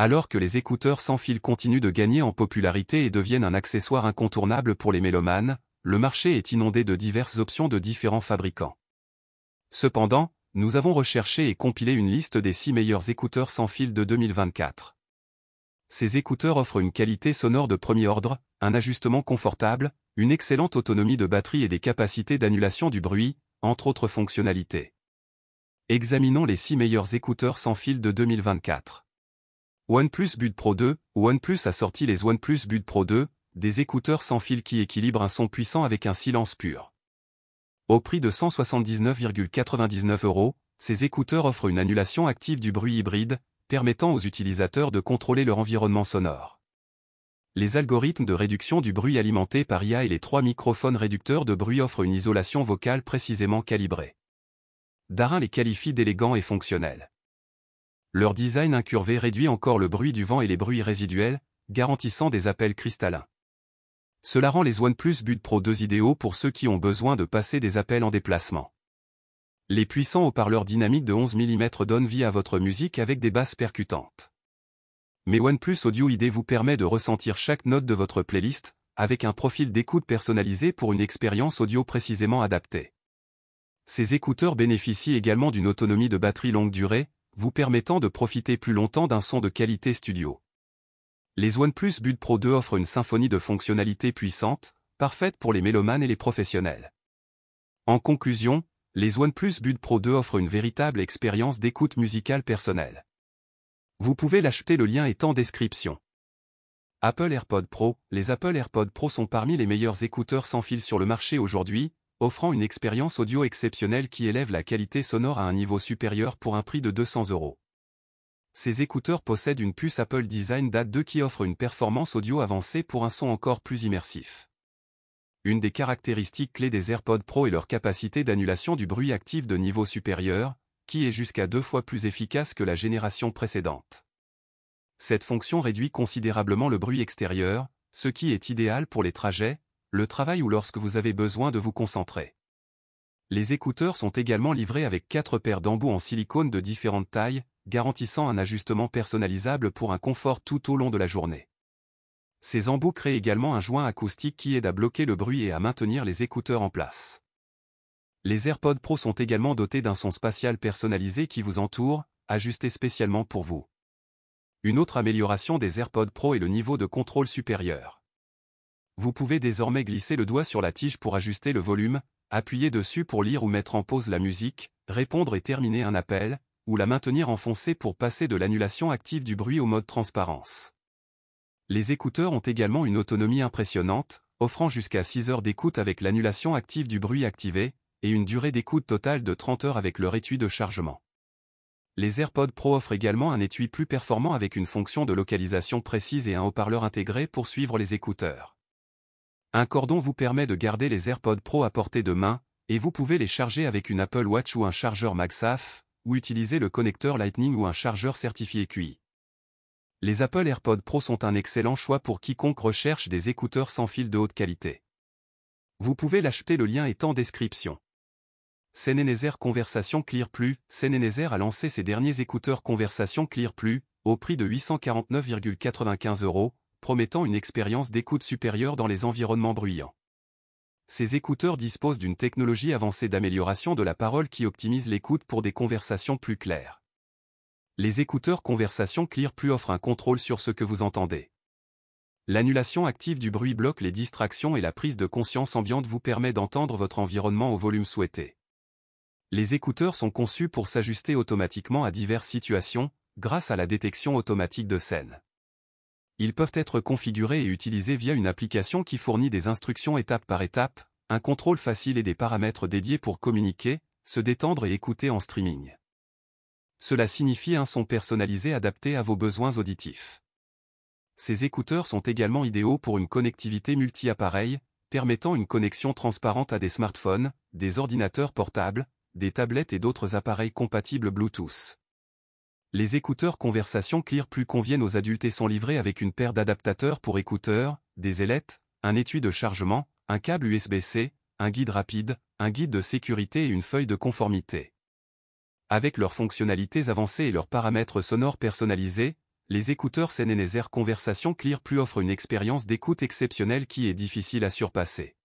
Alors que les écouteurs sans fil continuent de gagner en popularité et deviennent un accessoire incontournable pour les mélomanes, le marché est inondé de diverses options de différents fabricants. Cependant, nous avons recherché et compilé une liste des 6 meilleurs écouteurs sans fil de 2024. Ces écouteurs offrent une qualité sonore de premier ordre, un ajustement confortable, une excellente autonomie de batterie et des capacités d'annulation du bruit, entre autres fonctionnalités. Examinons les 6 meilleurs écouteurs sans fil de 2024. OnePlus Buds Pro 2. OnePlus a sorti les OnePlus Buds Pro 2, des écouteurs sans fil qui équilibrent un son puissant avec un silence pur. Au prix de 179,99 €, ces écouteurs offrent une annulation active du bruit hybride, permettant aux utilisateurs de contrôler leur environnement sonore. Les algorithmes de réduction du bruit alimentés par IA et les 3 microphones réducteurs de bruit offrent une isolation vocale précisément calibrée. Darin les qualifie d'élégants et fonctionnels. Leur design incurvé réduit encore le bruit du vent et les bruits résiduels, garantissant des appels cristallins. Cela rend les OnePlus Buds Pro 2 idéaux pour ceux qui ont besoin de passer des appels en déplacement. Les puissants haut-parleurs dynamiques de 11 mm donnent vie à votre musique avec des basses percutantes. Mais OnePlus Audio ID vous permet de ressentir chaque note de votre playlist, avec un profil d'écoute personnalisé pour une expérience audio précisément adaptée. Ces écouteurs bénéficient également d'une autonomie de batterie longue durée, vous permettant de profiter plus longtemps d'un son de qualité studio. Les OnePlus Buds Pro 2 offrent une symphonie de fonctionnalités puissantes, parfaite pour les mélomanes et les professionnels. En conclusion, les OnePlus Buds Pro 2 offrent une véritable expérience d'écoute musicale personnelle. Vous pouvez l'acheter, le lien est en description. Apple AirPods Pro. Les Apple AirPods Pro sont parmi les meilleurs écouteurs sans fil sur le marché aujourd'hui, offrant une expérience audio exceptionnelle qui élève la qualité sonore à un niveau supérieur pour un prix de 200 €. Ces écouteurs possèdent une puce Apple Design DAT2 qui offre une performance audio avancée pour un son encore plus immersif. Une des caractéristiques clés des AirPods Pro est leur capacité d'annulation du bruit actif de niveau supérieur, qui est jusqu'à 2 fois plus efficace que la génération précédente. Cette fonction réduit considérablement le bruit extérieur, ce qui est idéal pour les trajets, le travail ou lorsque vous avez besoin de vous concentrer. Les écouteurs sont également livrés avec 4 paires d'embouts en silicone de différentes tailles, garantissant un ajustement personnalisable pour un confort tout au long de la journée. Ces embouts créent également un joint acoustique qui aide à bloquer le bruit et à maintenir les écouteurs en place. Les AirPods Pro sont également dotés d'un son spatial personnalisé qui vous entoure, ajusté spécialement pour vous. Une autre amélioration des AirPods Pro est le niveau de contrôle supérieur. Vous pouvez désormais glisser le doigt sur la tige pour ajuster le volume, appuyer dessus pour lire ou mettre en pause la musique, répondre et terminer un appel, ou la maintenir enfoncée pour passer de l'annulation active du bruit au mode transparence. Les écouteurs ont également une autonomie impressionnante, offrant jusqu'à 6 heures d'écoute avec l'annulation active du bruit activée, et une durée d'écoute totale de 30 heures avec leur étui de chargement. Les AirPods Pro offrent également un étui plus performant avec une fonction de localisation précise et un haut-parleur intégré pour suivre les écouteurs. Un cordon vous permet de garder les AirPods Pro à portée de main, et vous pouvez les charger avec une Apple Watch ou un chargeur MagSafe, ou utiliser le connecteur Lightning ou un chargeur certifié QI. Les Apple AirPods Pro sont un excellent choix pour quiconque recherche des écouteurs sans fil de haute qualité. Vous pouvez l'acheter, le lien est en description. Sennheiser Conversation Clear Plus. Sennheiser a lancé ses derniers écouteurs Conversation Clear Plus, au prix de 849,95 €, promettant une expérience d'écoute supérieure dans les environnements bruyants. Ces écouteurs disposent d'une technologie avancée d'amélioration de la parole qui optimise l'écoute pour des conversations plus claires. Les écouteurs Conversation Clear Plus offrent un contrôle sur ce que vous entendez. L'annulation active du bruit bloque les distractions et la prise de conscience ambiante vous permet d'entendre votre environnement au volume souhaité. Les écouteurs sont conçus pour s'ajuster automatiquement à diverses situations, grâce à la détection automatique de scène. Ils peuvent être configurés et utilisés via une application qui fournit des instructions étape par étape, un contrôle facile et des paramètres dédiés pour communiquer, se détendre et écouter en streaming. Cela signifie un son personnalisé adapté à vos besoins auditifs. Ces écouteurs sont également idéaux pour une connectivité multi-appareils, permettant une connexion transparente à des smartphones, des ordinateurs portables, des tablettes et d'autres appareils compatibles Bluetooth. Les écouteurs Conversation Clear Plus conviennent aux adultes et sont livrés avec une paire d'adaptateurs pour écouteurs, des ailettes, un étui de chargement, un câble USB-C, un guide rapide, un guide de sécurité et une feuille de conformité. Avec leurs fonctionnalités avancées et leurs paramètres sonores personnalisés, Les écouteurs Sennheiser Conversation Clear Plus offrent une expérience d'écoute exceptionnelle qui est difficile à surpasser.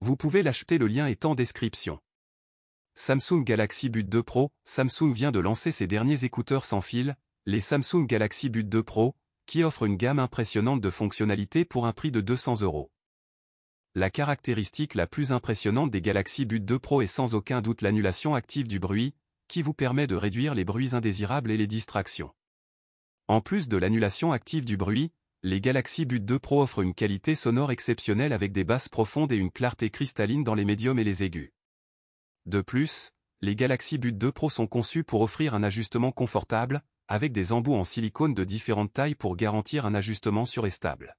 Vous pouvez l'acheter, le lien est en description. Samsung Galaxy Buds 2 Pro. Samsung vient de lancer ses derniers écouteurs sans fil, les Samsung Galaxy Buds 2 Pro, qui offrent une gamme impressionnante de fonctionnalités pour un prix de 200 €. La caractéristique la plus impressionnante des Galaxy Buds 2 Pro est sans aucun doute l'annulation active du bruit, qui vous permet de réduire les bruits indésirables et les distractions. En plus de l'annulation active du bruit, les Galaxy Buds 2 Pro offrent une qualité sonore exceptionnelle avec des basses profondes et une clarté cristalline dans les médiums et les aigus. De plus, les Galaxy Buds 2 Pro sont conçus pour offrir un ajustement confortable, avec des embouts en silicone de différentes tailles pour garantir un ajustement sûr et stable.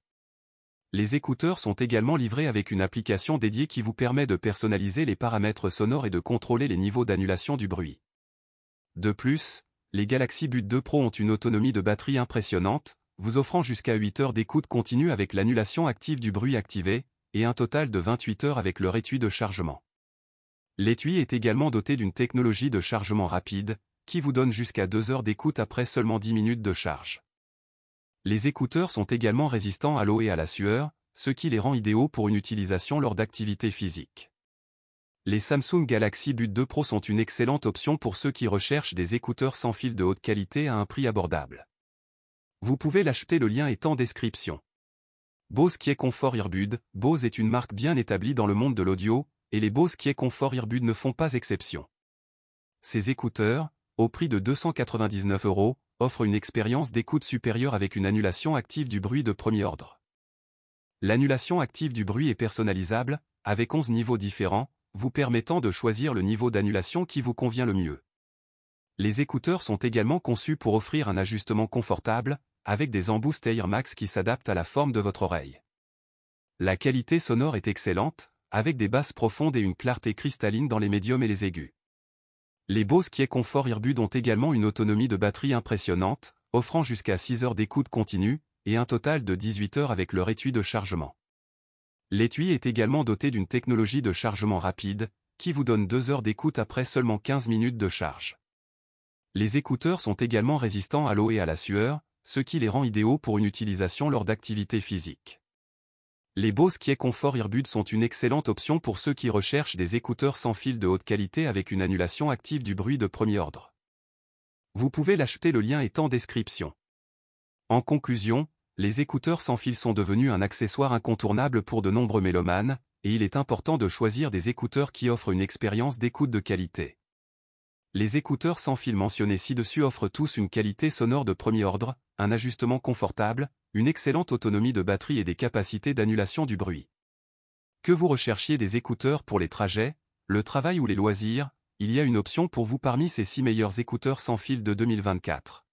Les écouteurs sont également livrés avec une application dédiée qui vous permet de personnaliser les paramètres sonores et de contrôler les niveaux d'annulation du bruit. De plus, les Galaxy Buds 2 Pro ont une autonomie de batterie impressionnante, vous offrant jusqu'à 8 heures d'écoute continue avec l'annulation active du bruit activée, et un total de 28 heures avec leur étui de chargement. L'étui est également doté d'une technologie de chargement rapide, qui vous donne jusqu'à 2 heures d'écoute après seulement 10 minutes de charge. Les écouteurs sont également résistants à l'eau et à la sueur, ce qui les rend idéaux pour une utilisation lors d'activités physiques. Les Samsung Galaxy Buds 2 Pro sont une excellente option pour ceux qui recherchent des écouteurs sans fil de haute qualité à un prix abordable. Vous pouvez l'acheter, le lien est en description. Bose QuietComfort Earbuds. Bose est une marque bien établie dans le monde de l'audio, et les Bose QuietComfort Earbuds ne font pas exception. Ces écouteurs, au prix de 299 €, offrent une expérience d'écoute supérieure avec une annulation active du bruit de premier ordre. L'annulation active du bruit est personnalisable, avec 11 niveaux différents, vous permettant de choisir le niveau d'annulation qui vous convient le mieux. Les écouteurs sont également conçus pour offrir un ajustement confortable, avec des embouts StayerMax qui s'adaptent à la forme de votre oreille. La qualité sonore est excellente, avec des basses profondes et une clarté cristalline dans les médiums et les aigus. Les Bose QuietComfort Earbuds ont également une autonomie de batterie impressionnante, offrant jusqu'à 6 heures d'écoute continue, et un total de 18 heures avec leur étui de chargement. L'étui est également doté d'une technologie de chargement rapide, qui vous donne 2 heures d'écoute après seulement 15 minutes de charge. Les écouteurs sont également résistants à l'eau et à la sueur, ce qui les rend idéaux pour une utilisation lors d'activités physiques. Les Bose QuietComfort Earbuds sont une excellente option pour ceux qui recherchent des écouteurs sans fil de haute qualité avec une annulation active du bruit de premier ordre. Vous pouvez l'acheter, le lien est en description. En conclusion, les écouteurs sans fil sont devenus un accessoire incontournable pour de nombreux mélomanes, et il est important de choisir des écouteurs qui offrent une expérience d'écoute de qualité. Les écouteurs sans fil mentionnés ci-dessus offrent tous une qualité sonore de premier ordre, un ajustement confortable, une excellente autonomie de batterie et des capacités d'annulation du bruit. Que vous recherchiez des écouteurs pour les trajets, le travail ou les loisirs, il y a une option pour vous parmi ces 6 meilleurs écouteurs sans fil de 2024.